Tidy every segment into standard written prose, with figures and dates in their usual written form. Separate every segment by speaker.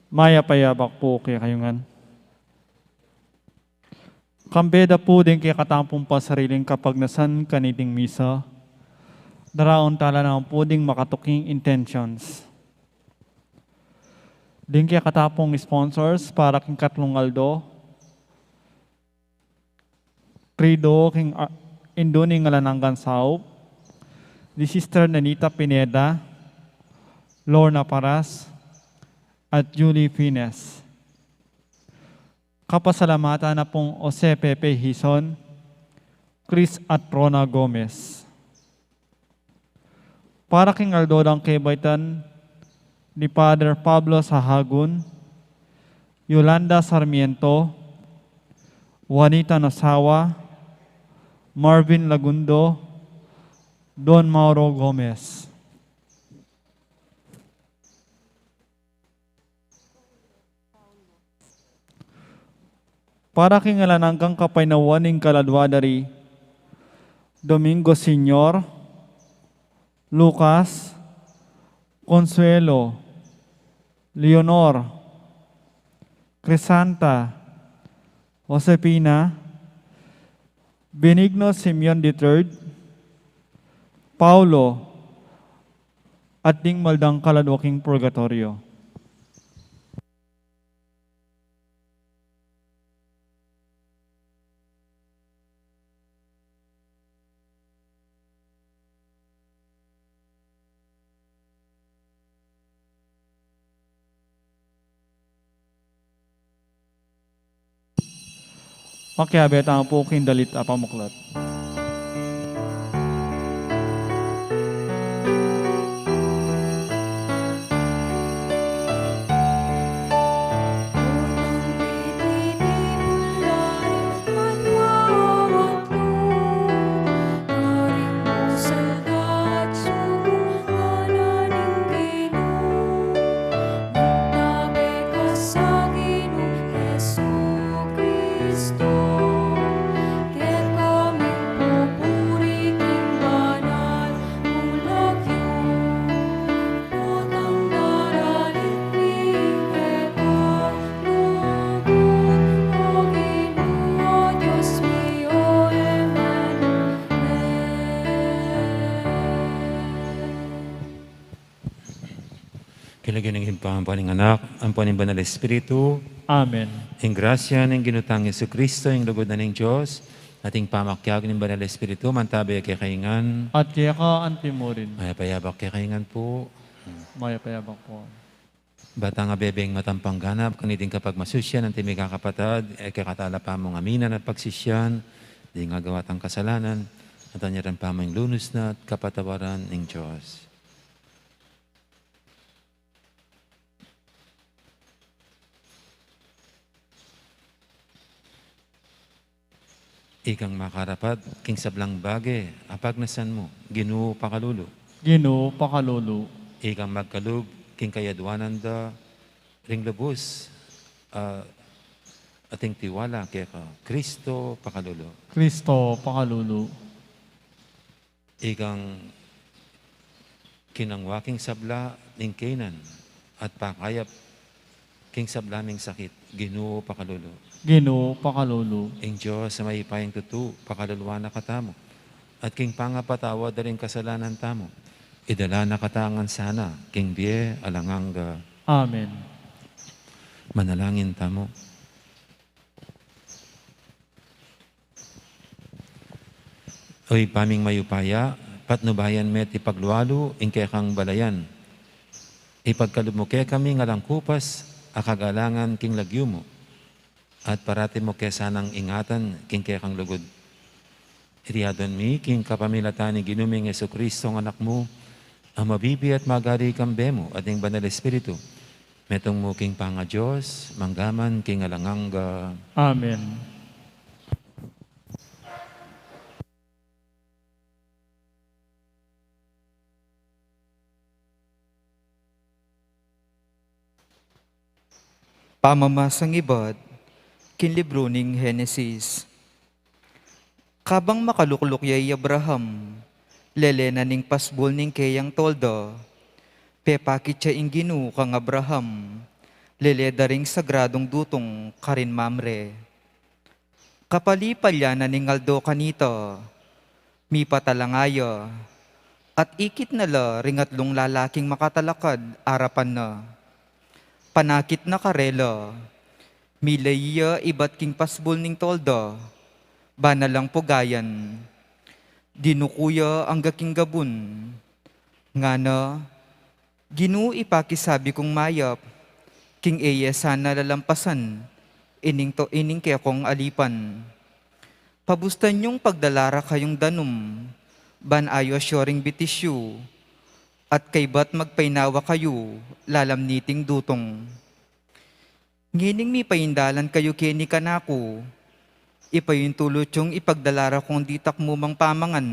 Speaker 1: Maya payabak po kaya kayungan. Kambeda po din kaya katampong pa sariling kapag nasan kaniting misa. Daraon tala na po ding makatuking intentions. Din kaya katapong sponsors para king katlong aldo. Trido king Indoni ngalananggan saup. Di Sister Nanita Pineda. Lorna Paras. At Julie Fines. Kapasalamatan na pong Jose Pepe Hison, Chris at Rona Gomez. Para king Aldodang Kebaitan ni Father Pablo Sahagun, Yolanda Sarmiento, Juanita Nasawa, Marvin Lagundo, Don Mauro Gomez. Para kingalananggang kapainawaning kaladwadari, Domingo Senior, Lucas, Consuelo, Leonor, Crisanta, Josepina, Benigno Simeon III, Paulo, at ding maldang kaladwaking purgatorio. Makiabet ang po kindalit apamuklat.
Speaker 2: Kilagyan ng himpahan anak, ang banal na Espiritu.
Speaker 1: Amen.
Speaker 2: Ang grasya ng ginutang Yesu Kristo, ang lugod na ng Diyos, ating pamakyag ng banal na Espiritu, mantabay kay kaingan.
Speaker 1: At kaya ka antimurin.
Speaker 2: Maya payabak kay kaingan po.
Speaker 1: Maya payabak po.
Speaker 2: Bata nga bebeng matampang ganap, kaniting kapag masusyan, ang timig kakapatad, kakatala pa mong aminan at pagsisyan, di nga gawatang kasalanan, at anyaran pa mong lunos na at kapatawaran ng Diyos. Ikang makarapat, king sablang bage, apag nasan mo, Ginoo pakalulu.
Speaker 1: Ginoo pakalulu.
Speaker 2: Ikang magkalug, king kayadwanan da, ring lubos, ating tiwala kaya ka, Kristo pakalulu.
Speaker 1: Kristo pakalulu.
Speaker 2: Ikang kinangwaking sabla ning Kenan, at pakayap, king sabla ning sakit, Ginoo pakalulu.
Speaker 1: Ginoo pakalulu.
Speaker 2: Ang Diyos sa may ipayang tutu, pakaluluwa na katamo. At king pangapatawa da rin kasalanan tamo. Idala na katangan sana, king biye alanganga.
Speaker 1: Amen.
Speaker 2: Manalangin tamo. Oy paming mayupaya, patnubayan met ipaglualo, ing kekang balayan. Ipagkaloob mo kaya kami nga lang kupas, akagalangan king lagyo mo. At parati mo kaya sanang ingatan king kaya kang lugod. Iriadon mi king kapamilatan ni ginuming Yesu Kristo ang anak mo, ang mabibi at magari kang bemo at ing banal espiritu. Metong mo king panga Diyos, manggaman king alanganga.
Speaker 1: Amen.
Speaker 3: Pamamasang ibad, kinlibro ning Henesis. Kabang makalukluk yay Abraham, lelena ning pasbol ning kayang tolda, pepakit siya ing ginu kang Abraham, leleda ring sagradong dutong karin mamre. Kapalipalya na ning aldo kanito, mi patalangaya, at ikit nala ringatlong lalaking makatalakad arapan na. Panakit na karela, milaya ibat king pasbol ning tolda, banalang pugayan, dinukuya ang gaking gabun, nga na, ginu ipakisabi kong mayap, king eya sana lalampasan, ining kaya kong alipan. Pabustan yung pagdalara kayong danum, ban ayo asyoring bitisyu, at kay ba't magpainawa kayo, lalamniting dutong. Ngining mi paindalan kayo kini kanako, ipayun tulot yung ipagdalara kong ditak mo mang pamangan,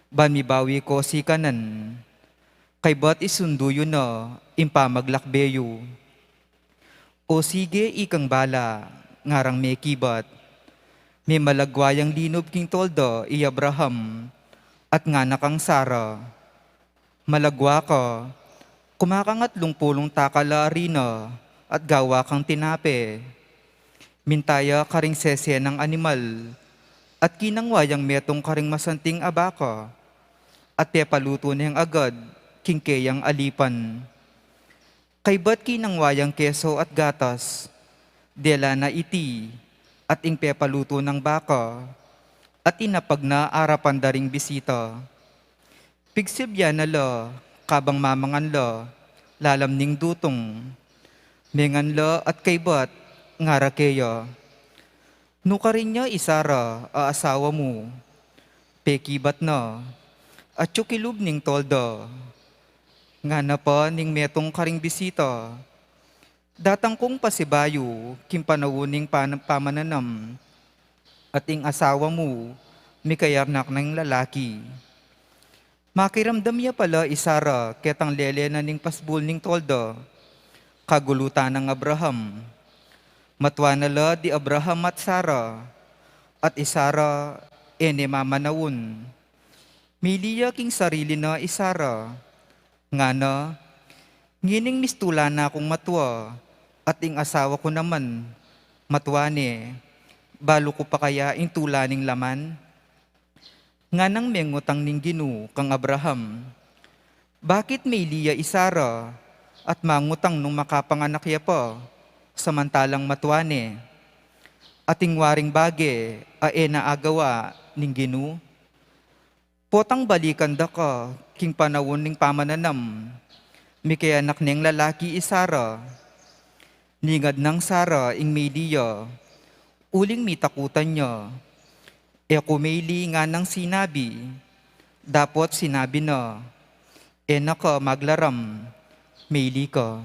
Speaker 3: ban mibawi ko si kanan, kay ba't isundo yun na, impamaglakbeyo. O sige ikang bala, ngarang may kibat, may malagwayang linob king tolda, i Abraham, at nga nakang Sara. Malagwa ka, kumakangatlong pulong takala arina at gawa kang tinape. Mintaya karing sesya ng animal at kinangwayang metong karing masanting abaka at tepaluto niyang agad kingkeyang alipan. Kay ba't kinangwayang keso at gatas, dela na iti at ing pepaluto ng baka at inapag na arapan daring bisita. Pigsibya na la, kabang mamangan la, lalamning dutong, mengan la at kay ba't ngara keya. Nukarin niya isara, aasawa mo, pekibat na, at tsukilub ning tolda, nga na pa ning metong karing bisita, datang kong pasibayo, kimpanawuning pamananam, at ing asawa mo, mikayarnak ng lalaki. Makiramdam niya pala isara ketang lele na ning pasbul ning tolda, kagulutan ng Abraham. Matwa na la di Abraham at Sara, at isara ene mamanawun. Miliya king sarili na isara, nga na, ngining mistula na akong matwa, at ing asawa ko naman, matwa ni, balo ko pa kaya ing tula ning laman? Nga nang mengutang ning ginu kang Abraham, bakit may liya isara at mangutang nung makapanganak ya pa, samantalang matwane, ating waring bage na agawa ning ginu? Potang balikan da ka, king panawon ning pamananam, mikayanak ning lalaki isara, ningad ng Sara ing may liya, uling mitakutan niya, kumili nga ng sinabi, dapat sinabi na, naka maglaram, maili ka.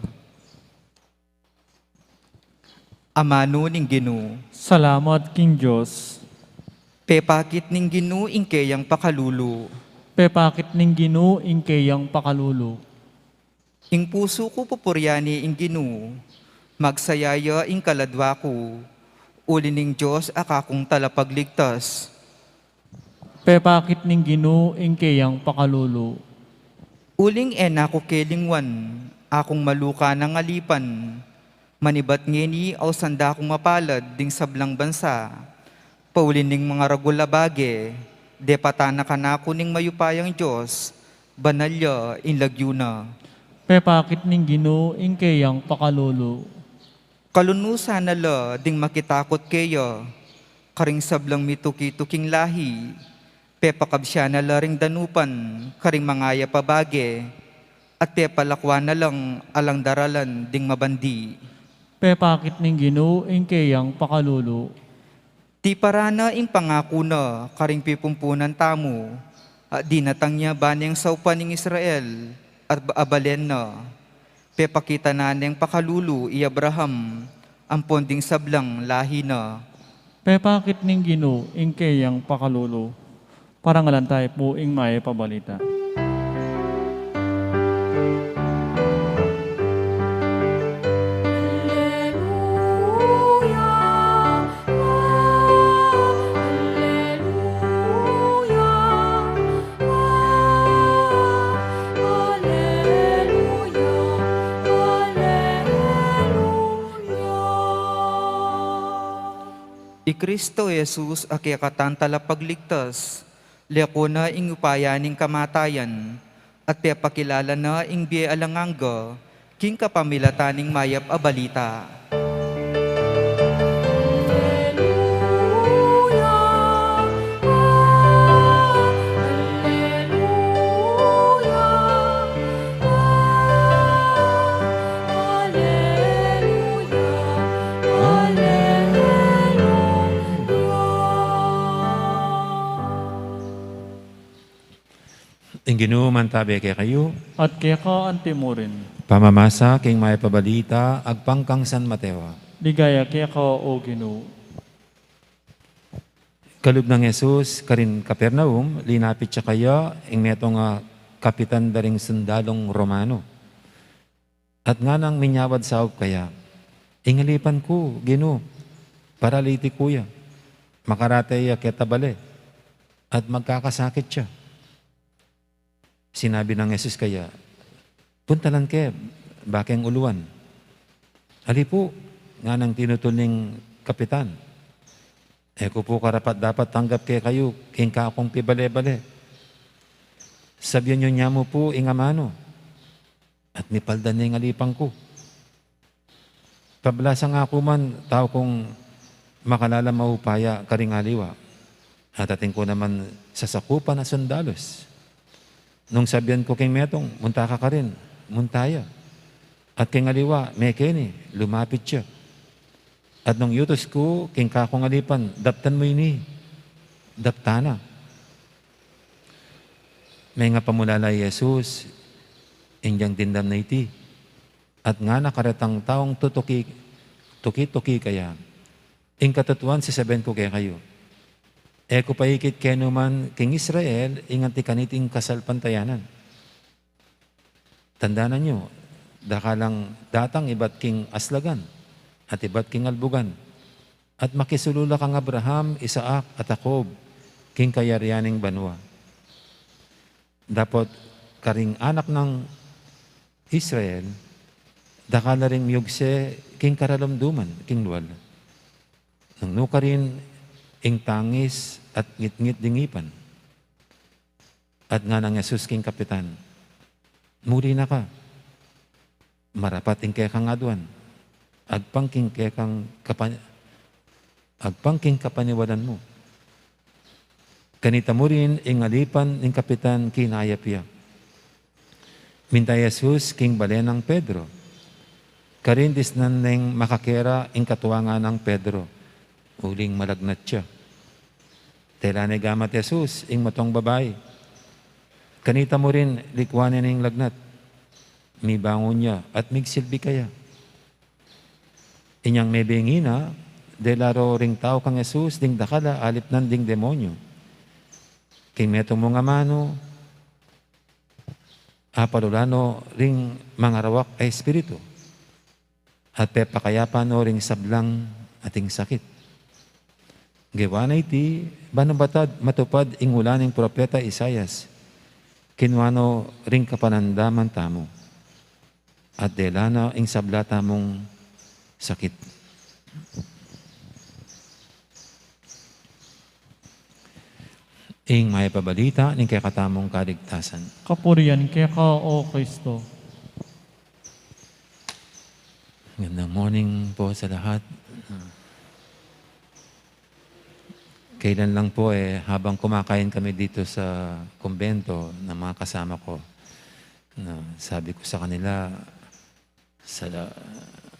Speaker 3: Amano ning ginu,
Speaker 1: Salamat King Diyos.
Speaker 3: pepakit ning ginu ingkeyang pakalulu,
Speaker 1: Pepakit ning Ginoo ing kayang pakalulo.
Speaker 3: ing puso ko pupuryani ing ginu, magsayaya ing kaladwa ko, uli ning Diyos akakong talapagligtas.
Speaker 1: Pepakit ning Ginoo ing kayang pakalulo.
Speaker 3: Uling ko kelingwan, akong maluka ng alipan, manibat ngeni aw sanda akong mapalad ding sablang bansa, paulin ning mga ragula bage, de patana kanako ning mayupayang Diyos, banalya in lagyuna.
Speaker 1: Pepakit ning Ginoo ing kayang pakalulo.
Speaker 3: Kalunusa na la ding makitakot keyo, karing sablang mituki-tuking lahi, pepakab siya na la ring danupan, karing mangaya pabage, at te palakwa na lang alang daralan ding mabandi.
Speaker 1: Pepakit ning Ginoo ing kayang pakalulu.
Speaker 3: Ti parana ing pangako na karing pipumpunan tamo, at di natangya baneng saupa ning Israel, at abalen na. Pepakita na neng pakalulu i Abraham, ang ponding sablang lahi na.
Speaker 1: Pepakit ning Ginoo ing kayang pakalulu. Parangalan tayo po ing may pabalita.
Speaker 3: I Kristo Jesus aki katantala pagligtas, liako na ing upayaning kamatayan, at pepakilala na ing biye alangangga, king kapamilataning mayap a balita.
Speaker 2: Ang Ginoo man tabi kay kayo,
Speaker 1: At kaya ka antimurin.
Speaker 2: pamamasa king may pabalita, agpangkang San Mateo.
Speaker 1: Ligaya kaya ka o Ginoo.
Speaker 2: Kalub ng Jesus, karin Kapernaum, linapit siya kaya, ing neto nga kapitan daring sundalong Romano. At nga nang minyawad saob kaya, ingalipan ko, Ginoo, paralitik kuya, makaratay ketabale, at magkakasakit siya. Sinabi ng Jesus kaya, puntalan ke, bakeng uluan. Ali po, nga nang tinutuling kapitan. Eko po karapat dapat tanggap kay kayo, king ka akong pibale-bale. Sabihan nyo niya mo po, ingamano. At nipaldan niya yung alipang ko. Pablasa nga ako man, tao kong makalala maupaya karing aliwa. At ating ko naman sasakupan na sundalos. Nung sabihan ko kay Metong, munta ka rin, muntaya. At kay aliwa, mekeni, lumapit siya. At nung yutos ko, king kakong alipan, daptan mo ini, daptana. May nga pamulala Jesus, indyang tindam na iti. At nga nakaretang taong tuki kaya. Ing katutuan, sasabihin ko kaya kayo. Eko paikit kaya naman king Israel, ingat kaniting kasal pantayanan. Tandaan nyo, dakalang datang ibat king Aslagan at ibat king Albugan. At makisulula kang Abraham, Isaac at Jacob, king kayarianing banwa. Dapat karing anak ng Israel, dakala ring miyugse king karalamduman, king luwal. Nang nuka rin, ing tangis at ngit-ngit dingipan. At nga ng Jesus king kapitan, muri na ka, marapat ing kekang aduan, agpangking kapaniwalan mo. Kanita mo rin ing alipan ing kapitan kinayapya. Minta Jesus king balenang Pedro, karindis nan ning makakera ing katuwangan ng Pedro, uling malagnat siya. Tela ni gamat Jesus, ing matong babae. Kanita mo rin, likwanin ing lagnat. May bangon niya, at migsilbi kaya. Inyang may bingina, de laro ring tao kang Jesus, ding dakala, alip nan ding demonyo. King meto mo nga mano, apalulano ring mga rawak ay espiritu. At pepakayapan o ring sablang ating sakit. Gawa na iti, banabatad matupad ing ulaning propeta Isayas, kinwano ring kapanandaman tamo, at delana ing sablata mong sakit. Ing may pabalita ning kay katamong kaligtasan.
Speaker 1: Kapurian kaya ka o Kristo.
Speaker 2: Gandang morning po sa lahat. Kailan lang po habang kumakain kami dito sa kumbento ng mga kasama ko, No, sabi ko sa kanila,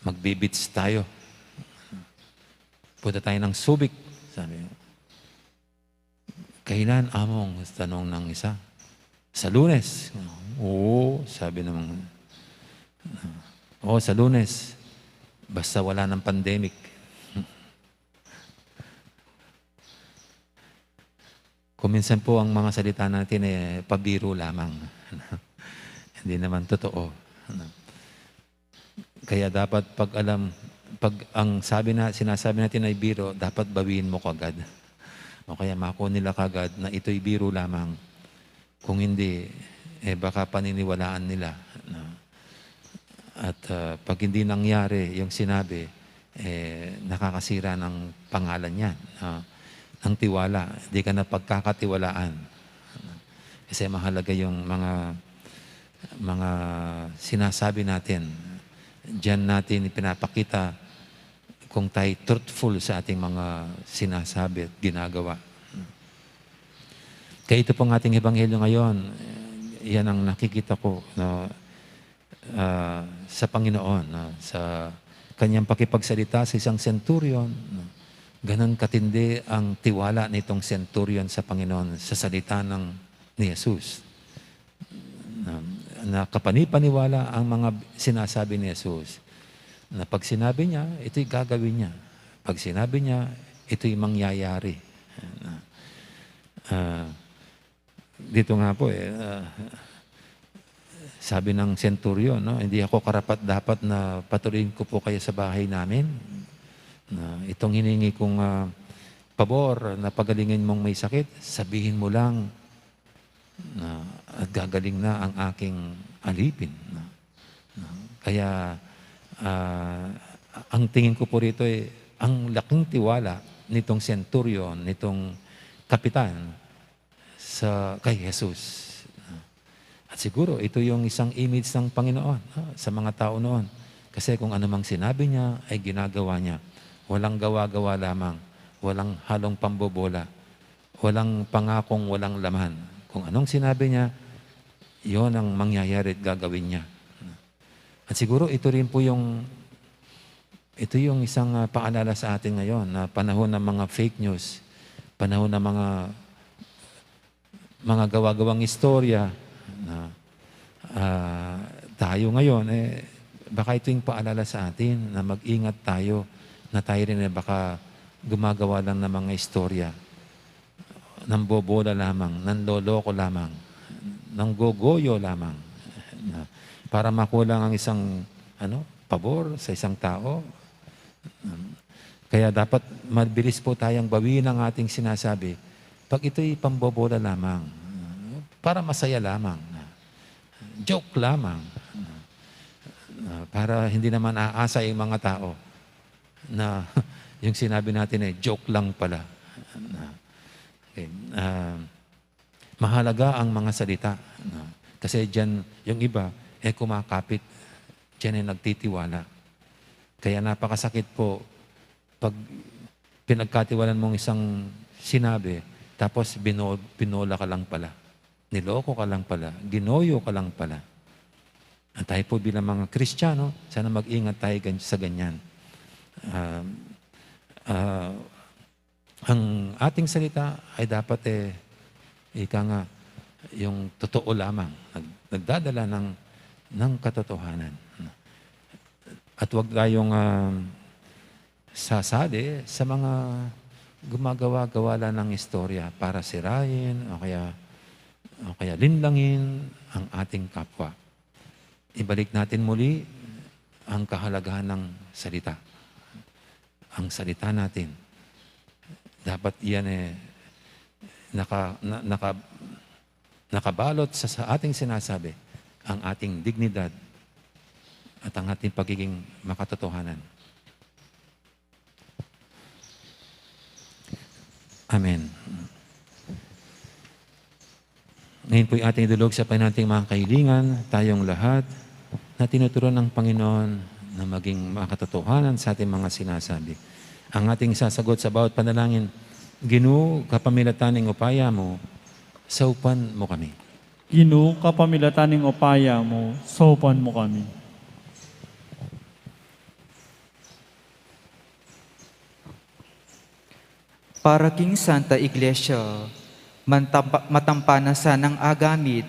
Speaker 2: magbibits tayo. Punta tayo ng Subic. Sabi ko, kailan among? Tanong ng isa. Sa Lunes. Oo, sabi naman. Oo, sa Lunes. Basta wala ng pandemic. Kuminsan po ang mga salita natin pabiro lamang. Hindi naman totoo. Kaya dapat pag ang sinasabi natin ay biro, dapat bawiin mo kagad. O kaya mako nila kagad na ito'y biro lamang. Kung hindi, baka paniniwalaan nila. At pag hindi nangyari yung sinabi, nakakasira ng pangalan yan. Ng tiwala. Hindi ka na pagkakatiwalaan. Kasi mahalaga yung mga sinasabi natin. Diyan natin ipinapakita kung tayo truthful sa ating mga sinasabi at ginagawa. Kaya ito pong ating ebanghelyo ngayon, yan ang nakikita ko sa Panginoon, sa kanyang pakipagsalita sa isang centurion. Ganon katindi ang tiwala nitong centurion sa Panginoon sa salita ni Jesus. Na kapanipaniwala ang mga sinasabi ni Jesus. Na pag sinabi niya, ito'y gagawin niya. Pag sinabi niya, ito'y mangyayari. Dito nga po sabi ng centurion, hindi ako karapat dapat na patuloyin ko po kayo sa bahay namin. Itong hiningi kong pabor na pagalingin mong may sakit, sabihin mo lang at gagaling na ang aking alipin. Kaya ang tingin ko po rito ang laking tiwala nitong centurion, nitong kapitan kay Jesus. At siguro ito yung isang image ng Panginoon sa mga tao noon. Kasi kung anumang sinabi niya ay ginagawa niya. Walang gawa-gawa lamang, walang halong pambobola, walang pangakong walang laman. Kung anong sinabi niya, yon ang mangyayari at gagawin niya. At siguro ito rin po yung isang paalala sa atin ngayon na panahon ng mga fake news, panahon ng mga gawa-gawang istorya na tayo ngayon, baka ito yung paalala sa atin na mag-ingat tayo na tayo rin baka gumagawa lang ng mga istorya, ng bobola lamang, ng loloko lamang, ng gogoyo lamang, para makulang ang isang pabor sa isang tao. Kaya dapat mabilis po tayong bawiin ang ating sinasabi pag ito'y pambobola lamang, para masaya lamang, joke lamang, para hindi naman aasa yung mga tao na yung sinabi natin joke lang pala. Okay. Mahalaga ang mga salita. Kasi dyan, yung iba, kumakapit. Dyan nagtitiwala. Kaya napakasakit po pag pinagkatiwalan mong isang sinabi, tapos binola ka lang pala. Niloko ka lang pala. Ginoyo ka lang pala. At tayo po bilang mga Kristiyano, sana mag-ingat tayo sa ganyan. Ang ating salita ay dapat ika nga yung totoo lamang, nagdadala ng katotohanan. At huwag tayong sasali sa mga gumagawa-gawa lang ng istorya para sirain o kaya linlangin ang ating kapwa. Ibalik natin muli ang kahalagahan ng salita. Ang salita natin, dapat yan nakabalot sa ating sinasabi ang ating dignidad at ang ating pagiging makatotohanan. Amen. Ngayon po'y ating idulog sa panating mga kahilingan, tayong lahat na tinuturuan ng Panginoon na maging makatotohanan sa ating mga sinasabi. Ang ating sasagot sa bawat panalangin, Ginoo, kapamilataning upaya mo, saupan mo kami.
Speaker 1: Ginoo, kapamilatan ng upaya mo, sopan mo kami.
Speaker 3: Para King Santa Iglesia, matampanasan ng agamit,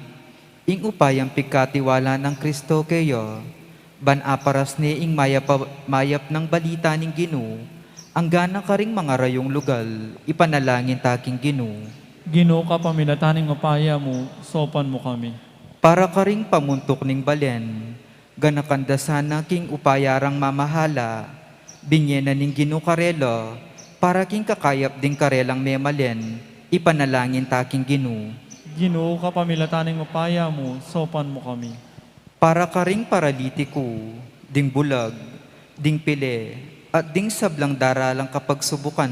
Speaker 3: ing upayang pagkatiwala ng Kristo kayo, banaparas ni ing mayap ng balita ng Ginoo, ang gana ka ring mga rayong lugal, ipanalangin taking Ginoo.
Speaker 1: Ginoo, kapamilatan ng upaya mo, sopan mo kami.
Speaker 3: Para ka ring pamuntok ning balen, ganakandasan na king upayarang mamahala, binyena ning Ginoo karelo, para king kakayap ding karelang memalen, ipanalangin taking Ginoo.
Speaker 1: Ginoo, kapamilatan ng upaya mo, sopan mo kami.
Speaker 3: Para ka ring paralitiko, ding bulag, ding pile, at ding sablang daralang kapag subukan,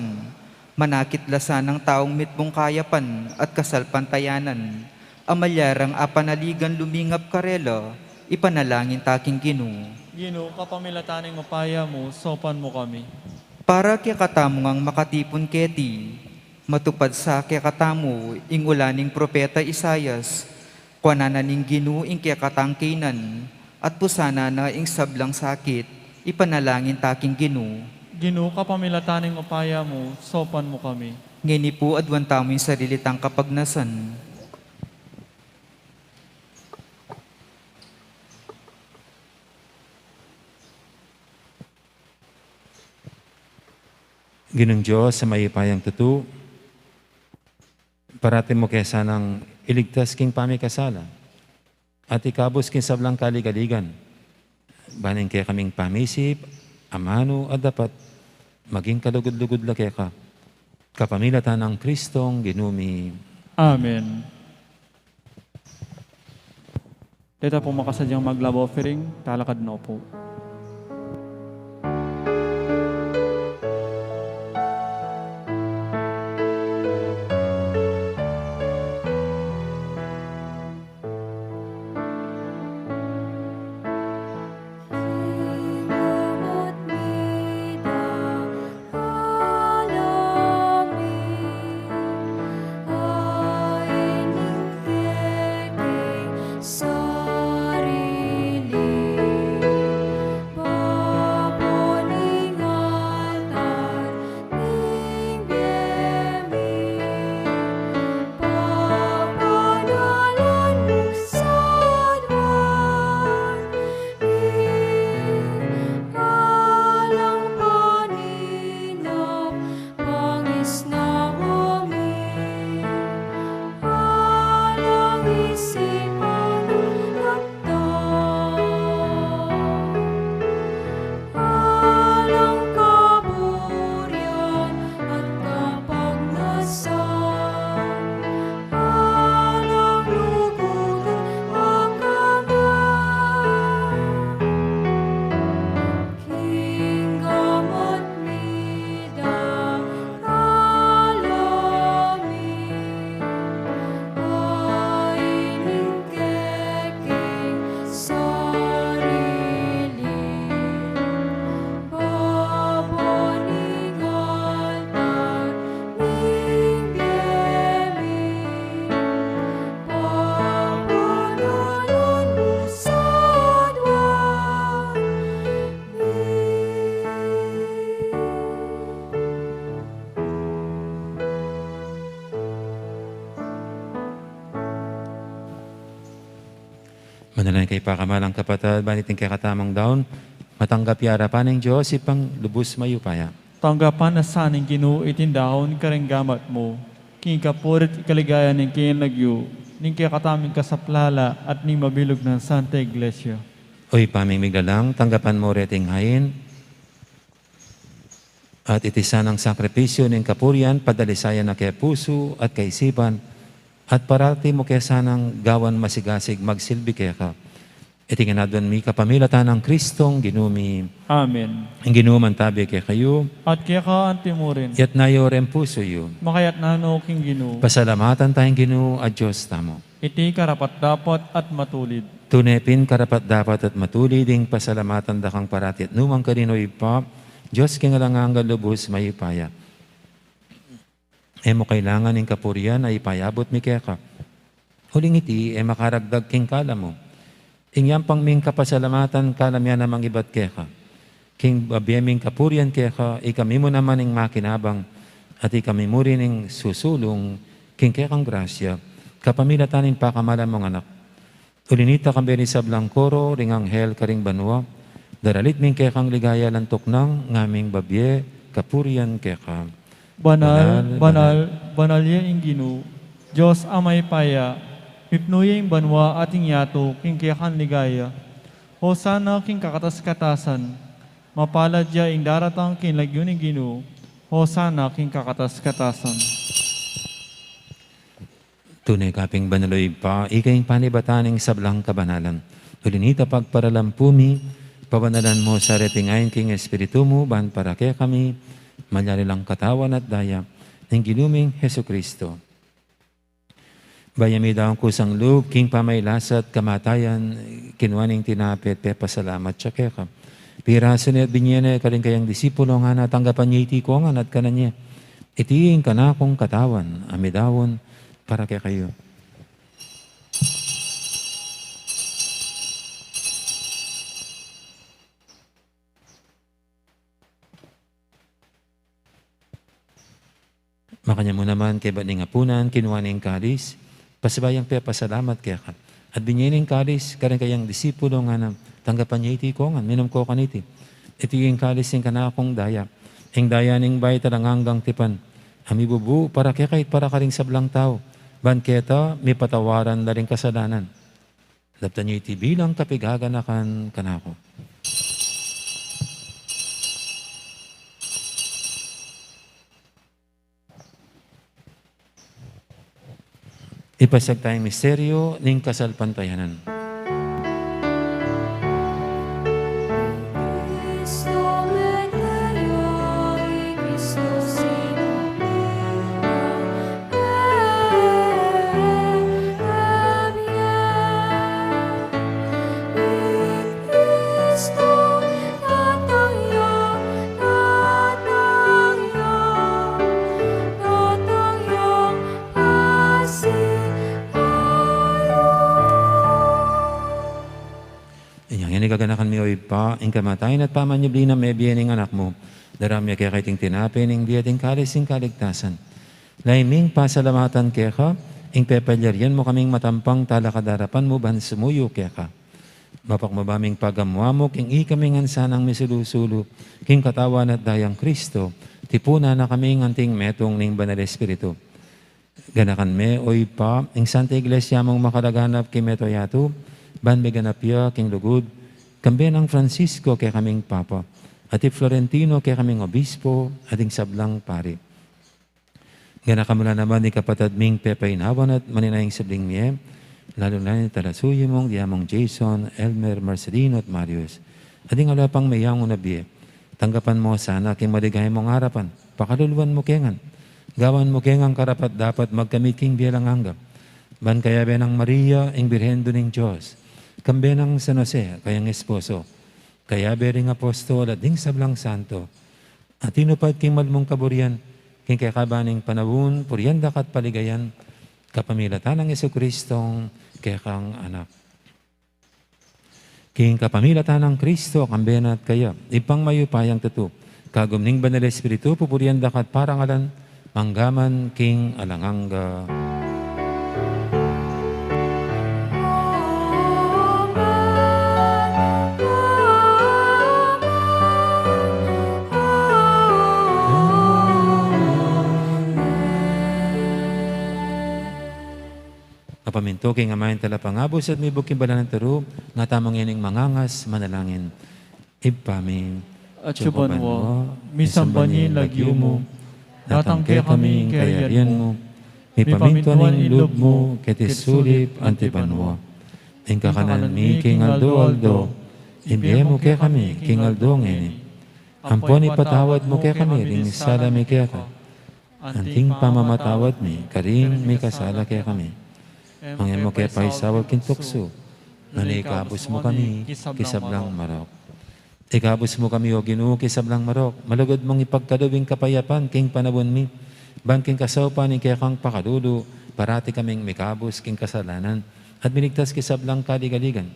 Speaker 3: manakitlasan ng taong mitbong kayapan at kasalpantayanan, amalyarang apanaligan lumingap karelo, ipanalangin taking Ginoo.
Speaker 1: Ginoo, kapamilatan ng upaya mo, sopan mo kami.
Speaker 3: Para kaya katamo ngang makatipon keti, matupad sa kaya katamo, ing ulaning propeta Isayas, kuanana ning Ginoo ing kaya katangkinan, at pusana na ing sablang sakit, ipanalangin taking Ginoo.
Speaker 1: Ginoo, kapamilatan ng upaya mo, sopan mo kami.
Speaker 3: Ngini po adwan tamo yung sarilitang kapagnasan.
Speaker 2: Ginong Diyos sa mayipayang tutu, parati mo kaya sanang iligtas king pamikasala at ikabos king sablang kaligaligan. Baning kaya kaming pamisip, amano at dapat maging kalugod-lugod la kaya ka. Kapamilatan ng Kristong ginumi.
Speaker 1: Amen. Dito po makasadyang mag-love offering, talakad na po.
Speaker 2: Manalangin kay pakamalang kapatid, baniting kay katamang daon, matanggap yarapan ng Diyos, ipang lubos mayupaya.
Speaker 1: Tanggapan na saning Ginoo itindahon karenggamat mo, king kapurit ikaligaya ng kinagyo, ning kaya kataming kasaplala at ning mabilog ng Santa Iglesia.
Speaker 2: Oy, pamimiglalang, tanggapan mo reting hain, at itisan ang sakripisyo ng kapurian, padalisayan na kay puso at kaisipan, at parati mo kaya sanang gawan masigasig magsilbi kaya ka. Itinganadwan mi kapamilatan ng Kristong ginumi.
Speaker 1: Amen.
Speaker 2: Ang ginuman tabi kaya kayo,
Speaker 1: At kaya ka antimurin,
Speaker 2: yat nayo rin puso yo.
Speaker 1: makayat nano king Ginoo,
Speaker 2: Pasalamatan tayong Ginoo at Diyos tamo.
Speaker 1: iti karapat dapat at matulid.
Speaker 2: Tunepin karapat dapat at matulid ding pasalamatan dakang parati at numang kaninoy pa, Diyos kingalangang lubos mayipaya. E mo kailangan ng kapurian ay ipayabot mi kaya ka. Huling iti, makaragdag king kala mo. Ingyang pang ming kapasalamatan kalamyan namang ibat keka. King babiyeming kapurian keka, ikami mo naman ing makinabang, at ikami mo rin ing susulong, king kekang grasya, kapamilatanin pa kamalan mong anak. Ulinita kamberi sa blangkoro, ring anghel karing banwa, daralit ming kekang ligaya lantok ng ngaming babye, kapurian keka.
Speaker 1: Banal yang Ginoo, Diyos amay paya, mipnuya yung banwa ating yato, king kayakan ligaya. Hosana king kakatas-katasan, mapalad ya ing daratang king lagyo ni Ginoo, Hosana king kakatas-katasan.
Speaker 2: Tunay kaping banaloy pa, ikayong panibataning sablang kabanalan. Ulinita pagparalampumi, pabanalan mo sa retingayin king espiritu mo, ban para kaya kami, malyari lang katawan at daya, ng ginuming Heso Kristo. Bayami daw ang kusang loob, king pamaylasat, kamatayan, kinuaning tinapit, pasalamat siya kaya ka. Piraso niya at binyene, kaling kayang disipulo nga natanggapan niya iti ko nga at kananya. Itiing ka na akong katawan, amidawon, para kaya kayo. Makanya mo naman kay baning apunan, kinuaning kalis, pasibayang pasalamat kaya ka. At binyening kalis, karing kayang disipulo nga na tanggapan niya iti ko nga, minum ko kaniti. Iti yung kalis yung kanakong daya. Ang daya ning bay talang hanggang tipan. Amibubu, para kaya kahit para karing sablang tao. Ban keta, may patawaran na rin kasalanan. Laptan niyo iti bilang kapigaganakan kanako. Ipasag tayong misteryo ning kasalpantayanan. Gaganakan mi oy pa, ing kamatayin at pamanyabli na may biyening anak mo. Daramya kaya kaiting tinapin, ing biyating kalis, ing kaligtasan. Laiming pasalamatan kaya ka, ing pepalyaryan mo kaming matampang talakadarapan mo, ban sumuyo kaya ka. Mapakmabaming pagamwa mo, king ikaming ansanang misulusulo, king katawan at dayang Kristo, tipuna na kaming anting metong ning banal espiritu. Ganakan me oy pa, ing Santa Iglesia mong makalaganap kay metoyato, ban may ganapya king lugod, kambiyan ang Francisco kay kaming Papa, at Florentino kay kaming Obispo, ating sablang pari. Ganakamula naman ni kapatad ming pepainawan at maninayang sabling miye, lalo na ni talasuyo mong diamong Jason, Elmer, Marcelino at Marius. Ating alapang mayang unabiye, tanggapan mo sana king maligay mong harapan, pakaluluan mo kengan, gawan mo kengang karapat dapat magkamit king biyalang hangga. Ban kaya benang Maria, ing birhendo ning Diyos, kambe ng San Jose, kayang esposo, kaya bering apostol at ding sablang santo, at tinupad king malmong kaburian, king kakabaning panawun, puryandak at paligayan, kapamilatan ng Jesucristong kekang anak. King kapamilatan ng Kristo, kambe at kaya, ipang mayupayang tutu, kagumning banal espiritu, pupuryandak at parangalan, manggaman king alanganga. Kapaminto king amayin talapangabos at may buking bala ng taro, nga tamang yaning mangangas, manalangin. Ipaming,
Speaker 1: At syuban mo, misambanin lagyo mo, natangke kami kayarian mo,
Speaker 2: may pamintuan ilog mo, ketisulip antipanwa. Ing kakanan mi king aldo, imbiye mo kaya kami, king aldo ngeni. Ampon ipatawad mo kaya kami, ring sala mi kaya ka. Anting pamamatawad mi, karing mi kasala kaya kami. Ang mo kaya paisawag kintukso, nanikabos mo kami, kisablang marok. Ikabos mo kami o Ginoo, kisablang marok, malugod mong ipagkalubing kapayapan, king panabon mi, bangking kasawpan, kaya kang pakadulo, parati kaming mikabos king kasalanan, at binigtas kisablang kaligaligan.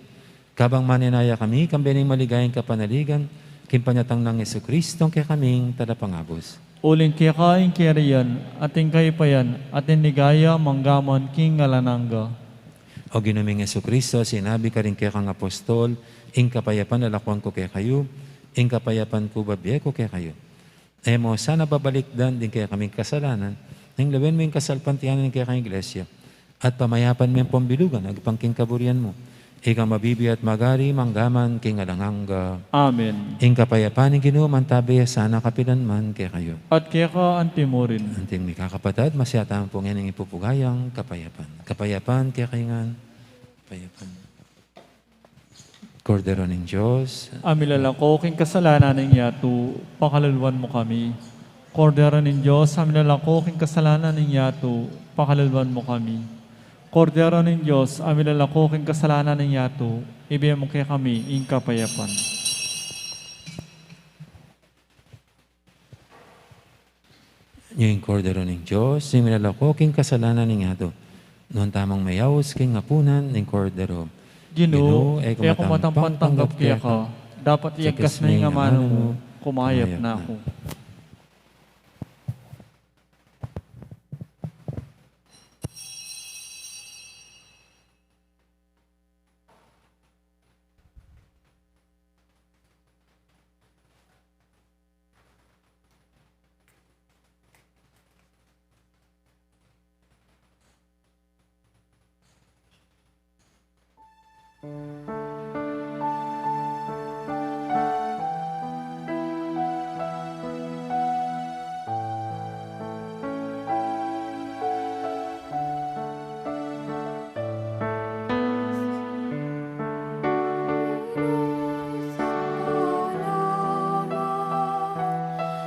Speaker 2: Kabang maninaya kami, kambining maligayang kapanaligan, kimpanyatang ng Jesucristo, kaya kaming talapangabos.
Speaker 1: Uling kikain kiriyan, ating kaipayan, ating ligaya manggaman king ngalanangga.
Speaker 2: O ginuming Jesucristo, sinabi ka rin kaya kang apostol, ing kapayapan nalakuan ko kaya kayo, ing kapayapan ko babiye ko kaya kayo. Mo, sana babalikdan din kaya kaming kasalanan, nang lawin mo yung kasalpantianan kaya kang iglesia, at pamayapan mo yung pambilugan, agpangking kaburian mo. Ikaw mabibi at magari, manggaman, king alanganga.
Speaker 1: Amen.
Speaker 2: Ing kapayapan ng Ginoo mantabi sana kapilan man kaya kayo.
Speaker 1: At kika antimorin.
Speaker 2: Anting may kakapatad, masyata ang pongyan ng ipupugayang kapayapan. Kapayapan kaya kayangan. Kapayapan. Kordero ng Diyos.
Speaker 1: Amilalako king kasalanan ng yato, pakaluluan mo kami. Kordero ng Diyos, amilalako king kasalanan ng yato, pakaluluan mo kami. Kordero ng Diyos, amilalako king kasalanan ng yato, ibigay mo kaya kami ing kapayapan.
Speaker 2: Yung kordero ng Diyos, amilalako king kasalanan ng yato. Noon tamang mayaws king hapunan ng kordero.
Speaker 1: Ginoo,
Speaker 2: Ginoo,
Speaker 1: kaya kumatampan tanggap kaya ka, dapat iagkas na yung amano mo, kumayap na ako.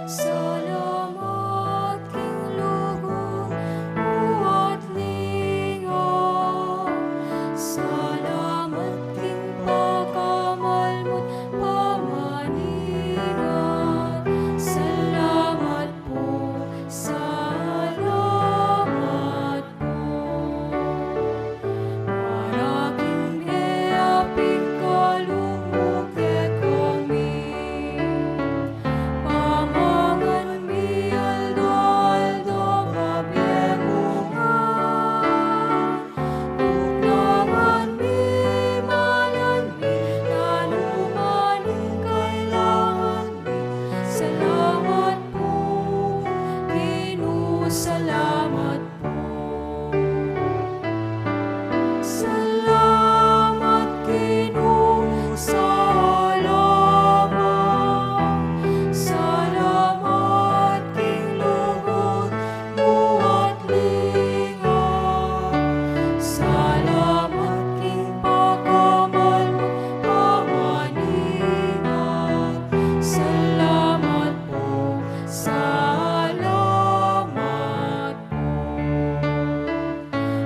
Speaker 4: Salamat king lugod, uwat lingaw. Salamat king pagkamalmot, pamaningan. Salamat po, salamat po. Para king iapig kalumog kami. Pamangan mi aldo-aldo mabiemungan. Tugnangan mi malan mi, nanumaning kailangan mi. Salamat po, Ginoo, salamat po. Salamat, Ginoo, salamat. Salamat king lugod, uwat lingaw. Salamat king pagkamalmot, pamaningan. Salamat po, salamat po.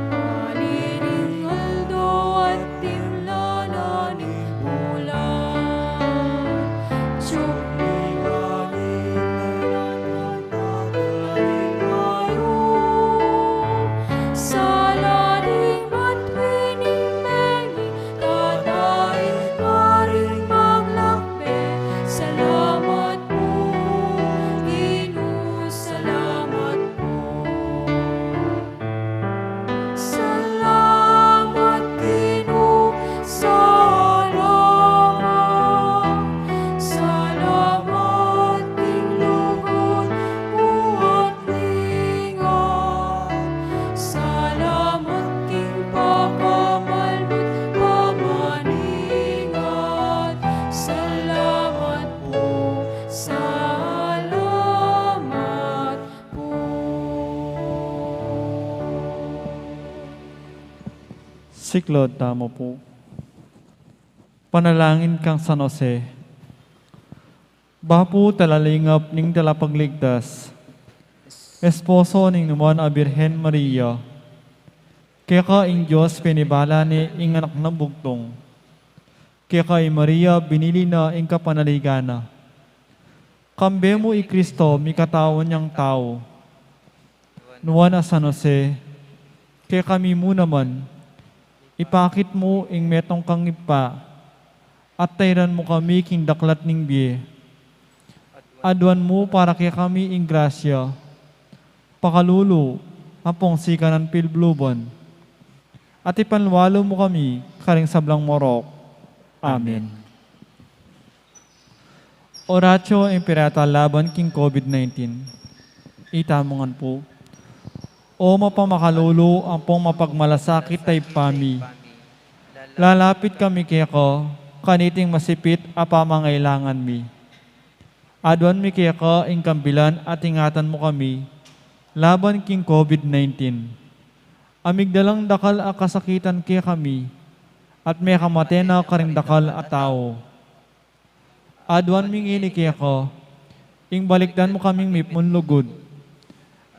Speaker 4: Panining aldo at timlanan ni bulan. Tiyok ni Salading matwining mengi, tataing paring maglakbe. Salamat po, Ginoo, salamat po. Salamat, Ginoo, salamat. Salamat king lugod, uwat lingaw. Salamat king pagkamalmot, pamaningan. Salamat po, salamat po.
Speaker 1: Siklod, tamo po. Panalangin kang San Jose. Bapu talalingap ning talapagligtas. Esposo ning naman a Birhen Maria. Kaya ka ing Diyos pinibala ni ing anak na bugtong. Kaya ka ing Maria binili na ing kapanaligana. Kambe mo i Kristo mi katawan niyang tao. Nuwan a San Jose. Kaya kami mo naman, ipakit mo ing metong kang ipa, at tayran mo kami king daklat ning biye. Adwan mo para kaya kami ing grasya, pakalulu, apong sikanan pilbluban. At ipanwalo mo kami, karing sablang morok. Amen. Oratio Imperata laban king COVID-19. Itamongan po. O mapamakalulu ang pong mapagmalasakit ay pami. Lalapit kami kaya ko, kaniting masipit apamangailangan mi. Adwan mi kaya ko ing kambilan at ingatan mo kami, laban king COVID-19. Amigdalang dakal a kasakitan kaya kami, at may kamatena karing dakal a tao. Adwan mi ngini kaya ko, ing balikdan mo kaming mipon lugod,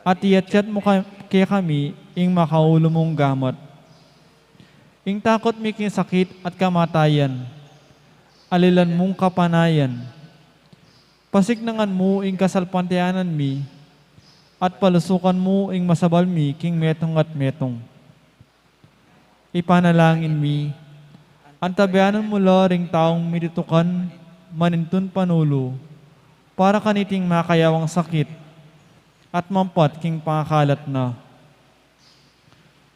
Speaker 1: at iyatyat mo kaya kami, ing makaulo mong gamat. Ing takot mi king sakit at kamatayan, alilan mong kapanayan. Pasignangan mo ing kasalpantianan mi, at palusukan mo ing masabal mi king metong at metong. Ipanalangin mi, antabayanan mo ring taong miditukan, manintun panulo, para kaniting makayawang sakit, at mampat king pangakalat na.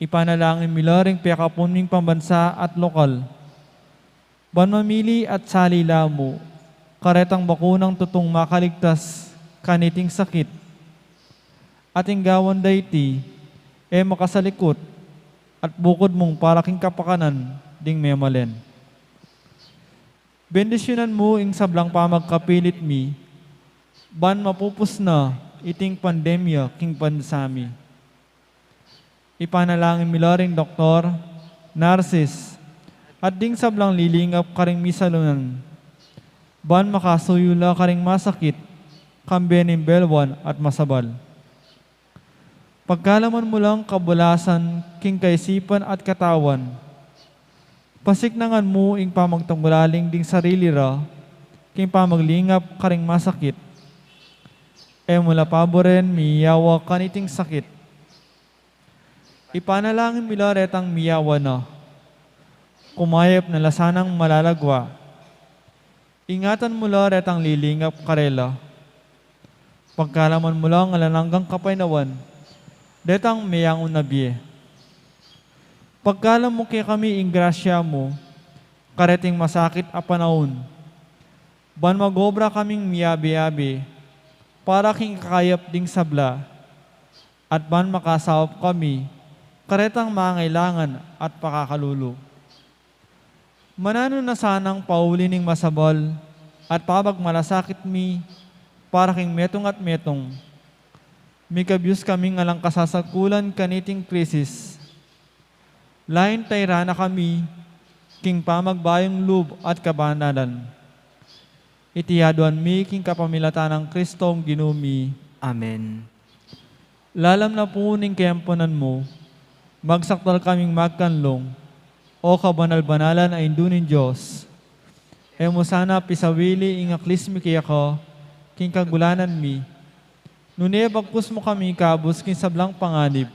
Speaker 1: Ipanalangin mi ring piyakapon ming pambansa at lokal, banmamili at salila mo, karetang bakunang tutong makaligtas kaniting sakit, ating gawan dayti, makasalikot, at bukod mong paraking kapakanan, ding memalen. Bendisyonan mo ing sablang pamagkapilit mi, ban mapupus na iting pandemya king pansami. Ipanalangin mi ring doktor, nurses, at ding sablang lilingap karing misalunan, ban makasuyula karing masakit, kambening belwan at masabal. Pagkalaman mo lang kabulasan, king kaisipan at katawan, pasignangan mo ing pamagtangulaling ding sarili ra, king pamaglingap karing masakit, mula paboren miyawa kaniting sakit. Ipanalangin mila retang miyawa na, kumayap na lasanang malalagwa, ingatan mula retang lilingap karela. Pagkalaman mo lang alananggang kapaynawan, detang miyang unabiye. Pagkalam mo kaya kami ing grasya mo, kareting masakit a panahon, ban magobra kaming miyabi-yabi, para king kakayap ding sabla, at ban makasawap kami, karetang mangailangan at pakakalulu. Manano na sanang paulining masabal, at pabagmalasakit mi, para king metong at metong, mikabyus kaming alang kasasakulan kaniting krisis. Lain tayrana kami, king pamagbayong lub at kabanalan. Itiyaduan mi king kapamilatan ng Kristong ginumi.
Speaker 3: Amen.
Speaker 1: Lalam na po ning kayampunan mo, magsaktal kaming magkanlong, o kabanal-banalan ay indunin Diyos. Mo sana pisawili ing aklismi kaya ko, king kagulanan mi, nune bagpus mo kami kabus king sablang panganib,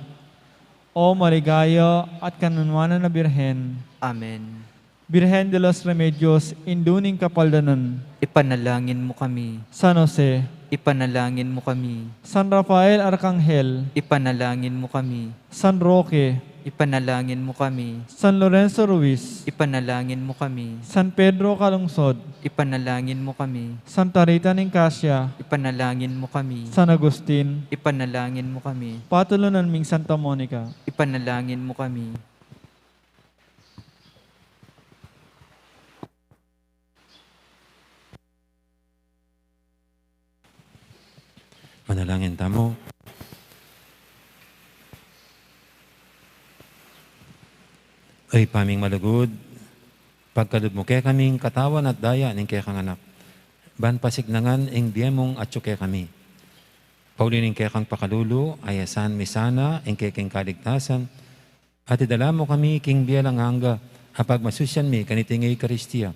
Speaker 1: o maligaya at kanunwanan na Birhen.
Speaker 3: Amen.
Speaker 1: Birhen de los Remedios, induning kapaldanan.
Speaker 3: Ipanalangin mo kami.
Speaker 1: San Jose,
Speaker 3: Ipanalangin mo kami.
Speaker 1: San Rafael Arcangel,
Speaker 3: Ipanalangin mo kami.
Speaker 1: San Roque,
Speaker 3: Ipanalangin mo kami.
Speaker 1: San Lorenzo Ruiz,
Speaker 3: Ipanalangin mo kami.
Speaker 1: San Pedro Calungsod,
Speaker 3: Ipanalangin mo kami.
Speaker 1: Santa Rita Nicasia,
Speaker 3: Ipanalangin mo kami.
Speaker 1: San Agustin,
Speaker 3: Ipanalangin mo kami.
Speaker 1: Patulunan ming Santa Monica.
Speaker 3: Ipanalangin mo kami.
Speaker 2: Manalangin tamo. Ay paming malugod, pagkalod mo kaya kaming katawan at daya ning kaya kang anak. Ban pasignangan ing diemong atyo kaya kami. Paulining kaya kang pakalulo, ayasan misana, ing kaya king kaligtasan, at idala mo kami king biyalang hangga, apag masusyan mi kaniting Eucharistia.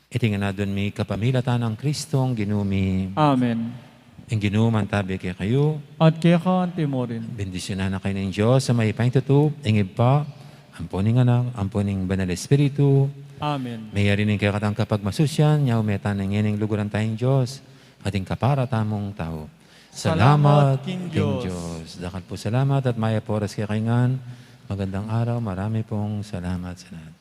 Speaker 2: Itinganadon mi kapamilatan ang Kristong ginumi.
Speaker 1: Amen.
Speaker 2: Ang ginuman tabi kay kayo,
Speaker 1: at kaya ka antimorin.
Speaker 2: bendisyonan na kayo ng Diyos sa may paingtutup, ingib pa, ampuning anak, ampuning banal espiritu,
Speaker 1: Amen.
Speaker 2: mayari ning kaya katang kapag masusyan, niya umetan ng ining luguran tayong Diyos, ating kapara tamong tao.
Speaker 1: Salamat,
Speaker 2: Salamat,
Speaker 1: King
Speaker 2: King
Speaker 1: Diyos.
Speaker 2: Diyos. Dakal po salamat at maya poras kay kaingan. Magandang araw, marami pong salamat sa lahat.